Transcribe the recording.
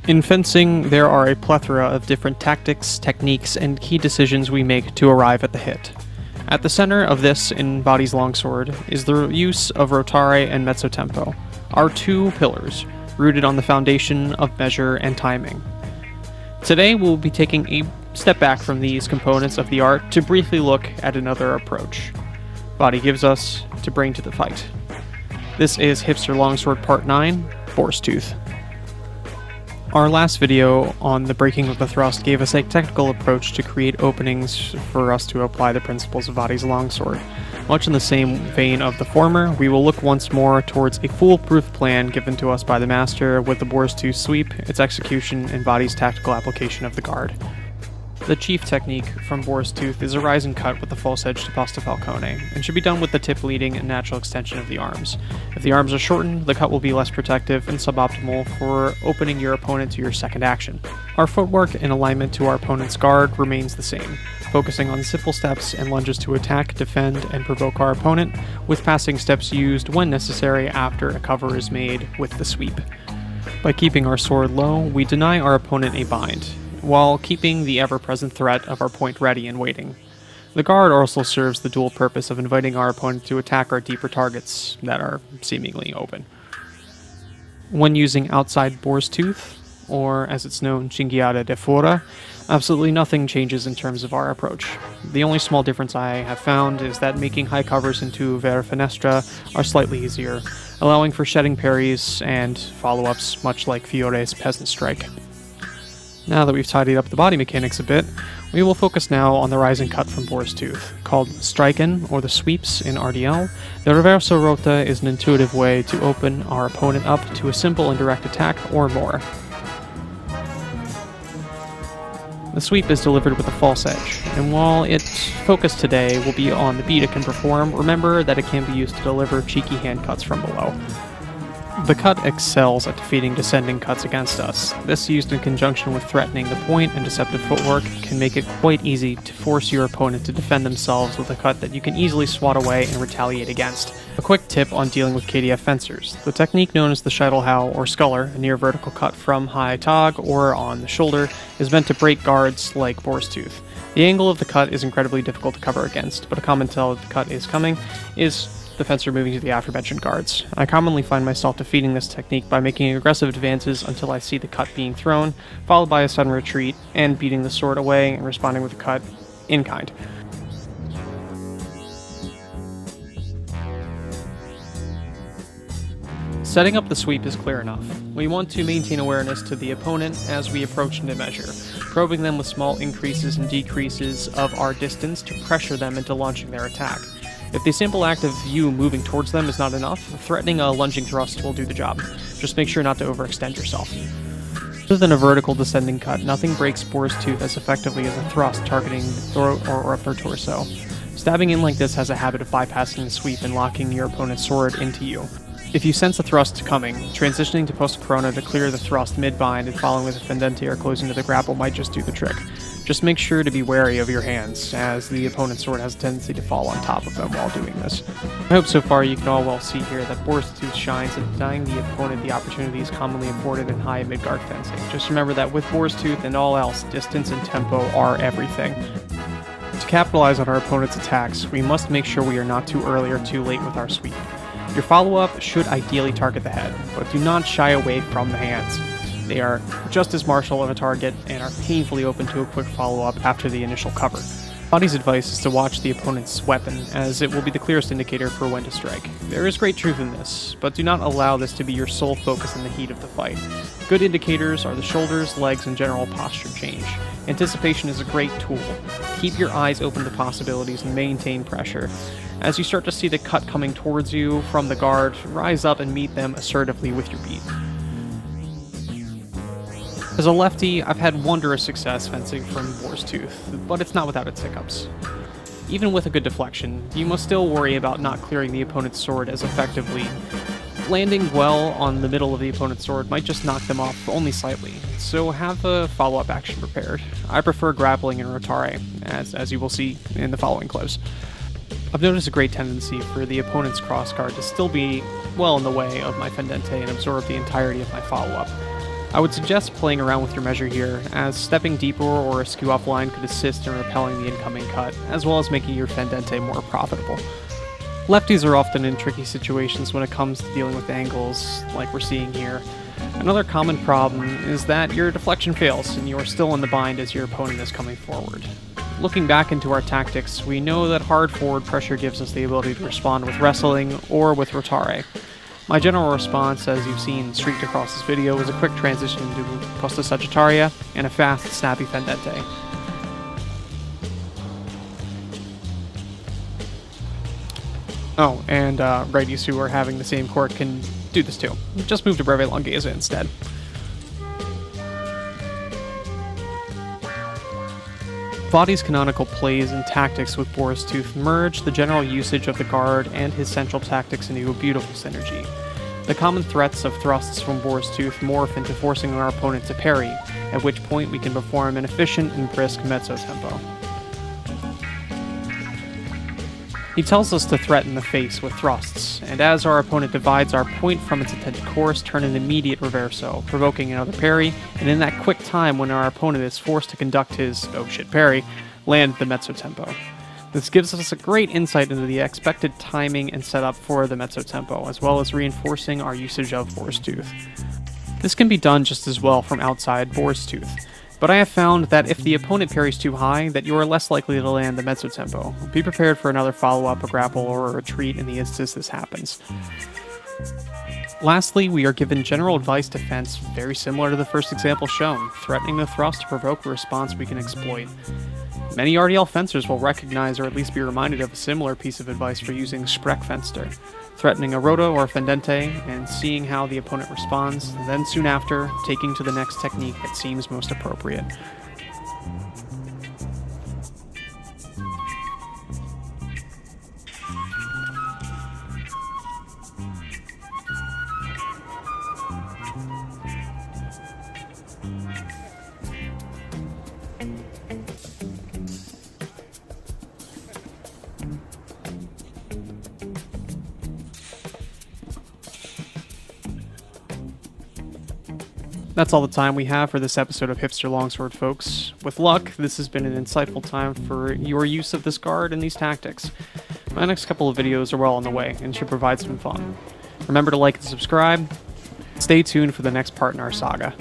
In fencing, there are a plethora of different tactics, techniques, and key decisions we make to arrive at the hit. At the center of this in Vadi's Longsword is the use of rotare and mezzo tempo, our two pillars, rooted on the foundation of measure and timing. Today we'll be taking a step back from these components of the art to briefly look at another approach Vadi gives us to bring to the fight. This is Hipster Longsword Part 9, Boar's Tooth. Our last video on the breaking of the thrust gave us a technical approach to create openings for us to apply the principles of Vadi's Longsword. Much in the same vein of the former, we will look once more towards a foolproof plan given to us by the master with the Boar's Tooth sweep, its execution, and Vadi's tactical application of the guard. The chief technique from Boar's Tooth is a rising cut with the false edge to Posta Falcone, and should be done with the tip leading and natural extension of the arms. If the arms are shortened, the cut will be less protective and suboptimal for opening your opponent to your second action. Our footwork in alignment to our opponent's guard remains the same, focusing on simple steps and lunges to attack, defend, and provoke our opponent, with passing steps used when necessary after a cover is made with the sweep. By keeping our sword low, we deny our opponent a bind, while keeping the ever-present threat of our point ready and waiting. The guard also serves the dual purpose of inviting our opponent to attack our deeper targets that are seemingly open. When using outside Boar's Tooth, or as it's known, Cingiaro de fora, absolutely nothing changes in terms of our approach. The only small difference I have found is that making high covers into vera finestra are slightly easier, allowing for shedding parries and follow-ups much like Fiore's Peasant Strike. Now that we've tidied up the body mechanics a bit, we will focus now on the rising cut from Boar's Tooth. Called Striken, or the sweeps in RDL, the reverso rota is an intuitive way to open our opponent up to a simple and direct attack or more. The sweep is delivered with a false edge, and while its focus today will be on the beat it can perform, remember that it can be used to deliver cheeky hand cuts from below. The cut excels at defeating descending cuts against us. This, used in conjunction with threatening the point and deceptive footwork, can make it quite easy to force your opponent to defend themselves with a cut that you can easily swat away and retaliate against. A quick tip on dealing with KDF fencers. The technique known as the Scheitelhau or Sculler, a near vertical cut from high tog or on the shoulder, is meant to break guards like Boar's Tooth. The angle of the cut is incredibly difficult to cover against, but a common tell that the cut is coming is the fencer moving to the aforementioned guards. I commonly find myself defeating this technique by making aggressive advances until I see the cut being thrown, followed by a sudden retreat, and beating the sword away and responding with a cut in kind. Setting up the sweep is clear enough. We want to maintain awareness to the opponent as we approach into measure, probing them with small increases and decreases of our distance to pressure them into launching their attack. If the simple act of you moving towards them is not enough, threatening a lunging thrust will do the job. Just make sure not to overextend yourself. Other than a vertical descending cut, nothing breaks Boar's Tooth as effectively as a thrust targeting the throat or upper torso. Stabbing in like this has a habit of bypassing the sweep and locking your opponent's sword into you. If you sense a thrust coming, transitioning to Posta Corona to clear the thrust mid-bind and following with a fendente or closing to the grapple might just do the trick. Just make sure to be wary of your hands, as the opponent's sword has a tendency to fall on top of them while doing this. I hope so far you can all well see here that Boar's Tooth shines in denying the opponent the opportunities commonly afforded in high and mid-guard fencing. Just remember that with Boar's Tooth and all else, distance and tempo are everything. To capitalize on our opponent's attacks, we must make sure we are not too early or too late with our sweep. Your follow-up should ideally target the head, but do not shy away from the hands. They are just as martial of a target and are painfully open to a quick follow-up after the initial cover. Vadi's advice is to watch the opponent's weapon, as it will be the clearest indicator for when to strike. There is great truth in this, but do not allow this to be your sole focus in the heat of the fight. Good indicators are the shoulders, legs, and general posture change. Anticipation is a great tool. Keep your eyes open to possibilities and maintain pressure. As you start to see the cut coming towards you from the guard, rise up and meet them assertively with your beat. As a lefty, I've had wondrous success fencing from Boar's Tooth, but it's not without its hiccups. Even with a good deflection, you must still worry about not clearing the opponent's sword as effectively. Landing well on the middle of the opponent's sword might just knock them off only slightly, so have a follow-up action prepared. I prefer grappling and rotare, as you will see in the following clips. I've noticed a great tendency for the opponent's crossguard to still be well in the way of my fendente and absorb the entirety of my follow-up. I would suggest playing around with your measure here, as stepping deeper or a skew offline could assist in repelling the incoming cut, as well as making your fendente more profitable. Lefties are often in tricky situations when it comes to dealing with angles, like we're seeing here. Another common problem is that your deflection fails and you are still in the bind as your opponent is coming forward. Looking back into our tactics, we know that hard forward pressure gives us the ability to respond with wrestling or with rotare. My general response, as you've seen streaked across this video, is a quick transition to Posta Sagittaria and a fast, snappy fendente. Oh, and righties who are having the same court can do this too. Just move to Breve Longhesa instead. Vadi's canonical plays and tactics with Boar's Tooth merge the general usage of the guard and his central tactics into a beautiful synergy. The common threats of thrusts from Boar's Tooth morph into forcing our opponent to parry, at which point we can perform an efficient and brisk mezzo tempo. He tells us to threaten the face with thrusts, and as our opponent divides our point from its intended course, turn an immediate reverso, provoking another parry, and in that quick time when our opponent is forced to conduct his oh shit parry, land the mezzo tempo. This gives us a great insight into the expected timing and setup for the mezzo tempo, as well as reinforcing our usage of Boar's Tooth. This can be done just as well from outside Boar's Tooth, but I have found that if the opponent parries too high, that you are less likely to land the mezzo tempo. Be prepared for another follow-up, a grapple, or a retreat in the instance this happens. Lastly, we are given general advice defense very similar to the first example shown, threatening the thrust to provoke a response we can exploit. Many RDL fencers will recognize or at least be reminded of a similar piece of advice for using Sprechfenster, threatening a roto or a fendente and seeing how the opponent responds, and then soon after, taking to the next technique that seems most appropriate. That's all the time we have for this episode of Hipster Longsword, folks. With luck, this has been an insightful time for your use of this guard and these tactics. My next couple of videos are well on the way and should provide some fun. Remember to like and subscribe. Stay tuned for the next part in our saga.